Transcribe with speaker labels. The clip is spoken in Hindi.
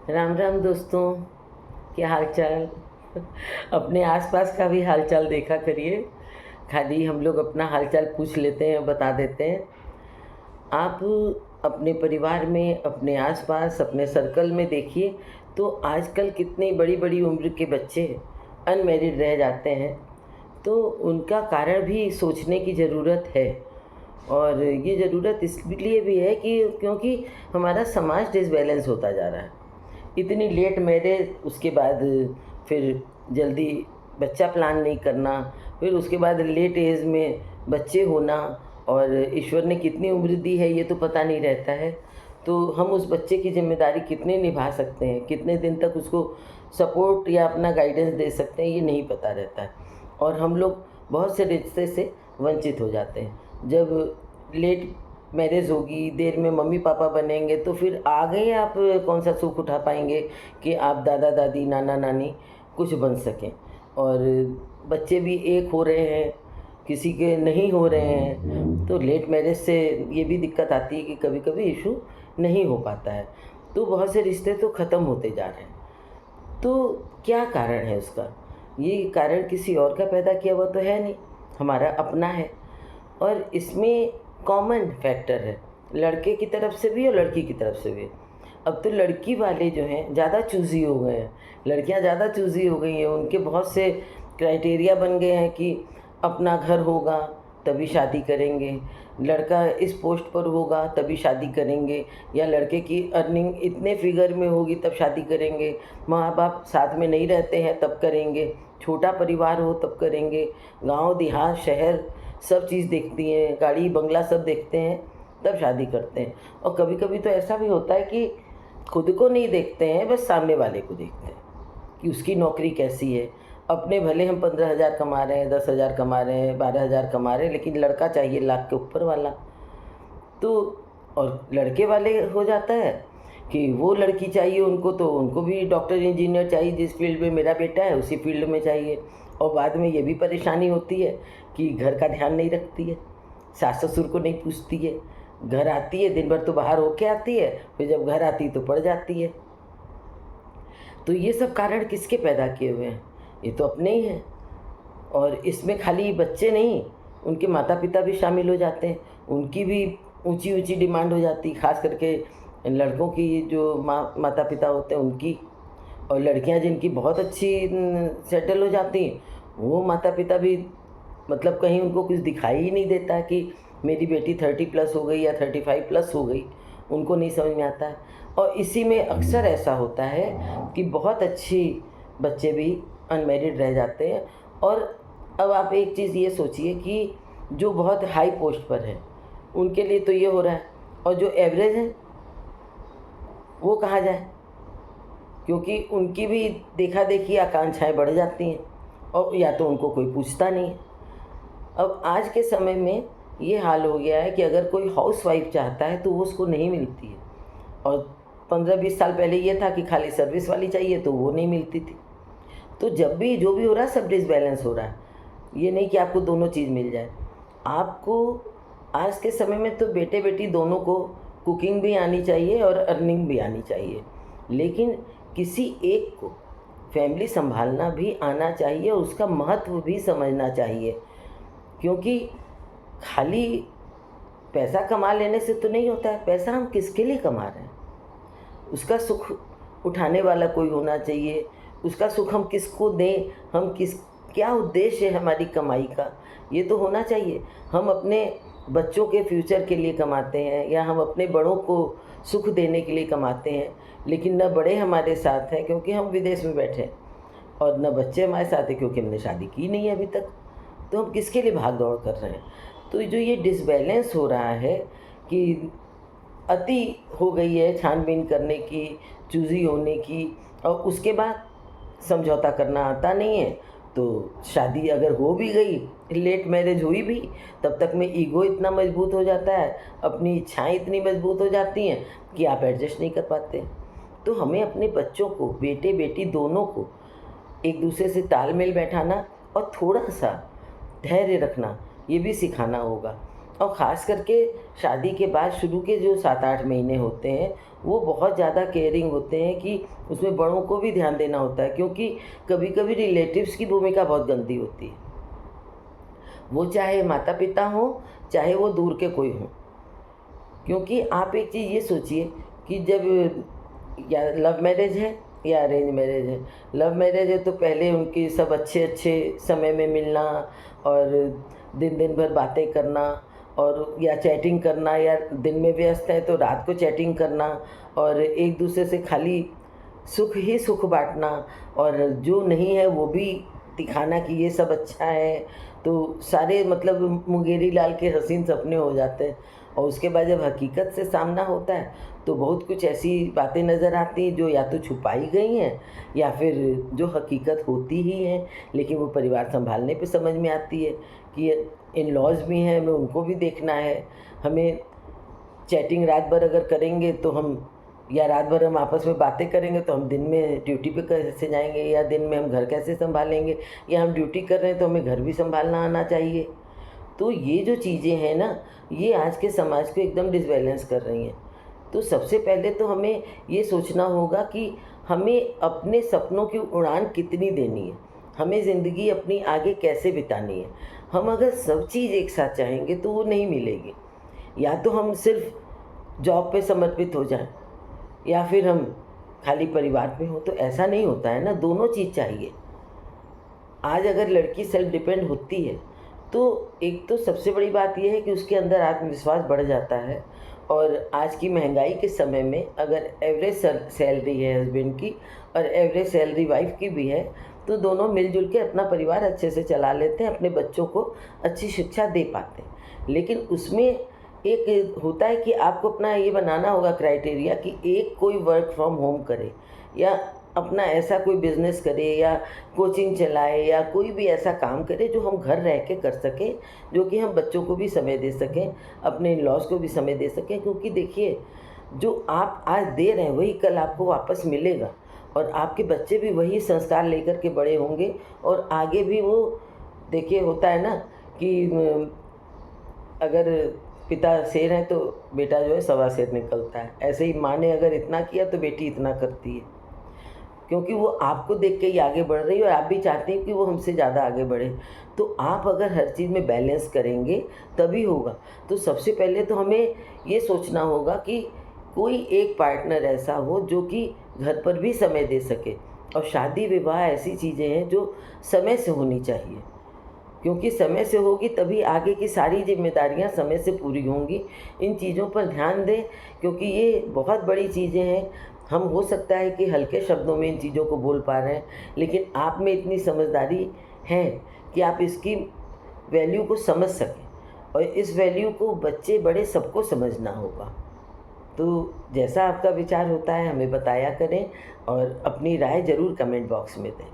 Speaker 1: राम राम दोस्तों। क्या हाल चाल। अपने आसपास का भी हाल चाल देखा करिए। खाली हम लोग अपना हाल चाल पूछ लेते हैं, बता देते हैं। आप अपने परिवार में, अपने आसपास, अपने सर्कल में देखिए तो आजकल कितनी बड़ी बड़ी उम्र के बच्चे अनमैरिड रह जाते हैं। तो उनका कारण भी सोचने की ज़रूरत है। और ये ज़रूरत इसलिए भी है कि क्योंकि हमारा समाज डिसबैलेंस होता जा रहा है। इतनी लेट मैरिज, उसके बाद फिर जल्दी बच्चा प्लान नहीं करना, फिर उसके बाद लेट एज में बच्चे होना, और ईश्वर ने कितनी उम्र दी है ये तो पता नहीं रहता है। तो हम उस बच्चे की ज़िम्मेदारी कितने निभा सकते हैं, कितने दिन तक उसको सपोर्ट या अपना गाइडेंस दे सकते हैं, ये नहीं पता रहता है। और हम लोग बहुत से रिश्ते से वंचित हो जाते हैं। जब लेट मैरिज होगी, देर में मम्मी पापा बनेंगे, तो फिर आगे आप कौन सा सुख उठा पाएंगे कि आप दादा दादी, नाना नानी कुछ बन सकें। और बच्चे भी एक हो रहे हैं, किसी के नहीं हो रहे हैं। तो लेट मैरिज से ये भी दिक्कत आती है कि कभी कभी इशू नहीं हो पाता है। तो बहुत से रिश्ते तो ख़त्म होते जा रहे हैं। तो क्या कारण है उसका? ये कारण किसी और का पैदा किया हुआ तो है नहीं, हमारा अपना है। और इसमें कॉमन फैक्टर है, लड़के की तरफ से भी और लड़की की तरफ से भी। अब तो लड़की वाले जो हैं ज़्यादा चूज़ी हो गए हैं, लड़कियां ज़्यादा चूज़ी हो गई हैं। उनके बहुत से क्राइटेरिया बन गए हैं कि अपना घर होगा तभी शादी करेंगे, लड़का इस पोस्ट पर होगा तभी शादी करेंगे, या लड़के की अर्निंग इतने फिगर में होगी तब शादी करेंगे, माँ बाप साथ में नहीं रहते हैं तब करेंगे, छोटा परिवार हो तब करेंगे, गांव देहात शहर सब चीज़ देखती हैं, गाड़ी बंगला सब देखते हैं तब शादी करते हैं। और कभी कभी तो ऐसा भी होता है कि खुद को नहीं देखते हैं, बस सामने वाले को देखते हैं कि उसकी नौकरी कैसी है। अपने भले हम 15,000 कमा रहे हैं, 10,000 कमा रहे हैं, 12,000 कमा रहे हैं, लेकिन लड़का चाहिए लाख के ऊपर वाला। तो और लड़के वाले हो जाता है कि वो लड़की चाहिए उनको, तो उनको भी डॉक्टर इंजीनियर चाहिए, जिस फील्ड में मेरा बेटा है उसी फील्ड में चाहिए। और बाद में ये भी परेशानी होती है कि घर का ध्यान नहीं रखती है, सास ससुर को नहीं पूछती है, घर आती है दिन भर तो बाहर होके आती है, फिर जब घर आती है तो पड़ जाती है। तो ये सब कारण किसके पैदा किए हुए हैं? ये तो अपने ही हैं। और इसमें खाली बच्चे नहीं, उनके माता पिता भी शामिल हो जाते हैं। उनकी भी ऊंची ऊंची डिमांड हो जाती है, खास करके लड़कों की जो माता पिता होते हैं उनकी। और लड़कियां जिनकी बहुत अच्छी सेटल हो जाती हैं, वो माता पिता भी मतलब कहीं उनको कुछ दिखाई ही नहीं देता कि मेरी बेटी 30+ हो गई या 35+ हो गई, उनको नहीं समझ में आता है। और इसी में अक्सर ऐसा होता है कि बहुत अच्छी बच्चे भी अनमेरिड रह जाते हैं। और अब आप एक चीज़ ये सोचिए कि जो बहुत हाई पोस्ट पर हैं उनके लिए तो ये हो रहा है, और जो एवरेज हैं वो कहाँ जाए, क्योंकि उनकी भी देखा देखी आकांक्षाएं बढ़ जाती हैं, और या तो उनको कोई पूछता नहीं है। अब आज के समय में ये हाल हो गया है कि अगर कोई हाउस वाइफ चाहता है तो वो उसको नहीं मिलती है। और 15-20 साल पहले ये था कि खाली सर्विस वाली चाहिए, तो वो नहीं मिलती थी। तो जब भी जो भी हो रहा है सब डिसबैलेंस हो रहा है। ये नहीं कि आपको दोनों चीज़ मिल जाए। आपको आज के समय में तो बेटे बेटी दोनों को कुकिंग भी आनी चाहिए और अर्निंग भी आनी चाहिए, लेकिन किसी एक को फैमिली संभालना भी आना चाहिए और उसका महत्व भी समझना चाहिए। क्योंकि खाली पैसा कमा लेने से तो नहीं होता है, पैसा हम किसके लिए कमा रहे हैं, उसका सुख उठाने वाला कोई होना चाहिए। उसका सुख हम किसको दें, हम किस क्या उद्देश्य है हमारी कमाई का, ये तो होना चाहिए। हम अपने बच्चों के फ्यूचर के लिए कमाते हैं या हम अपने बड़ों को सुख देने के लिए कमाते हैं, लेकिन न बड़े हमारे साथ हैं क्योंकि हम विदेश में बैठे हैं, और न बच्चे हमारे साथ हैं क्योंकि हमने शादी की नहीं है अभी तक। तो हम किसके लिए भाग दौड़ कर रहे हैं? तो जो ये डिसबैलेंस हो रहा है कि अति हो गई है छानबीन करने की, चूज़ी होने की, और उसके बाद समझौता करना आता नहीं है। तो शादी अगर हो भी गई, लेट मैरिज हुई भी, तब तक में ईगो इतना मजबूत हो जाता है, अपनी इच्छाएं इतनी मजबूत हो जाती हैं कि आप एडजस्ट नहीं कर पाते। तो हमें अपने बच्चों को, बेटे बेटी दोनों को, एक दूसरे से तालमेल बैठाना और थोड़ा सा धैर्य रखना, ये भी सिखाना होगा। और ख़ास करके शादी के बाद शुरू के जो 7-8 महीने होते हैं वो बहुत ज़्यादा केयरिंग होते हैं कि उसमें बड़ों को भी ध्यान देना होता है, क्योंकि कभी कभी रिलेटिव्स की भूमिका बहुत गंदी होती है। वो चाहे माता पिता हों, चाहे वो दूर के कोई हों। क्योंकि आप एक चीज़ ये सोचिए कि जब या लव मैरिज है या अरेंज मैरिज है। लव मैरिज है तो पहले उनकी सब अच्छे अच्छे समय में मिलना और दिन दिन भर बातें करना, और या चैटिंग करना, या दिन में व्यस्त है तो रात को चैटिंग करना, और एक दूसरे से खाली सुख ही सुख बाँटना, और जो नहीं है वो भी दिखाना कि ये सब अच्छा है। तो सारे मतलब मुंगेरी लाल के हसीन सपने हो जाते हैं, और उसके बाद जब हकीकत से सामना होता है तो बहुत कुछ ऐसी बातें नज़र आती हैं जो या तो छुपाई गई हैं, या फिर जो हकीकत होती ही हैं, लेकिन वो परिवार सँभालने पे समझ में आती है कि इन लॉज़ भी हैं, हमें उनको भी देखना है। हमें चैटिंग रात भर अगर करेंगे तो हम, या रात भर हम आपस में बातें करेंगे तो हम दिन में ड्यूटी पे कैसे जाएंगे, या दिन में हम घर कैसे संभालेंगे, या हम ड्यूटी कर रहे हैं तो हमें घर भी संभालना आना चाहिए। तो ये जो चीज़ें हैं ना, ये आज के समाज को एकदम डिसबैलेंस कर रही हैं। तो सबसे पहले तो हमें ये सोचना होगा कि हमें अपने सपनों की उड़ान कितनी देनी है, हमें ज़िंदगी अपनी आगे कैसे बितानी है। हम अगर सब चीज़ एक साथ चाहेंगे तो वो नहीं मिलेगी। या तो हम सिर्फ जॉब पे समर्पित हो जाएं, या फिर हम खाली परिवार में हों, तो ऐसा नहीं होता है ना, दोनों चीज़ चाहिए। आज अगर लड़की सेल्फ डिपेंड होती है तो एक तो सबसे बड़ी बात यह है कि उसके अंदर आत्मविश्वास बढ़ जाता है। और आज की महंगाई के समय में अगर एवरेज सैलरी है हस्बैंड की और एवरेज सैलरी वाइफ की भी है, तो दोनों मिलजुल के अपना परिवार अच्छे से चला लेते हैं, अपने बच्चों को अच्छी शिक्षा दे पाते हैं। लेकिन उसमें एक होता है कि आपको अपना ये बनाना होगा क्राइटेरिया कि एक कोई वर्क फ्रॉम होम करे, या अपना ऐसा कोई बिज़नेस करे, या कोचिंग चलाए, या कोई भी ऐसा काम करे जो हम घर रह के कर सकें, जो कि हम बच्चों को भी समय दे सकें, अपने इन-लॉज़ को भी समय दे सकें। क्योंकि देखिए, जो आप आज दे रहे हैं वही कल आपको वापस मिलेगा, और आपके बच्चे भी वही संस्कार लेकर के बड़े होंगे, और आगे भी वो, देखिए होता है ना कि अगर पिता शेर है तो बेटा जो है सवा शेर निकलता है। ऐसे ही माँ ने अगर इतना किया तो बेटी इतना करती है, क्योंकि वो आपको देख के ही आगे बढ़ रही है और आप भी चाहते हैं कि वो हमसे ज़्यादा आगे बढ़े। तो आप अगर हर चीज़ में बैलेंस करेंगे तभी होगा। तो सबसे पहले तो हमें ये सोचना होगा कि कोई एक पार्टनर ऐसा हो जो कि घर पर भी समय दे सके, और शादी विवाह ऐसी चीज़ें हैं जो समय से होनी चाहिए, क्योंकि समय से होगी तभी आगे की सारी जिम्मेदारियां समय से पूरी होंगी। इन चीज़ों पर ध्यान दें, क्योंकि ये बहुत बड़ी चीज़ें हैं। हम हो सकता है कि हल्के शब्दों में इन चीज़ों को बोल पा रहे हैं, लेकिन आप में इतनी समझदारी है कि आप इसकी वैल्यू को समझ सकें, और इस वैल्यू को बच्चे बड़े सबको समझना होगा। तो जैसा आपका विचार होता है हमें बताया करें, और अपनी राय ज़रूर कमेंट बॉक्स में दें।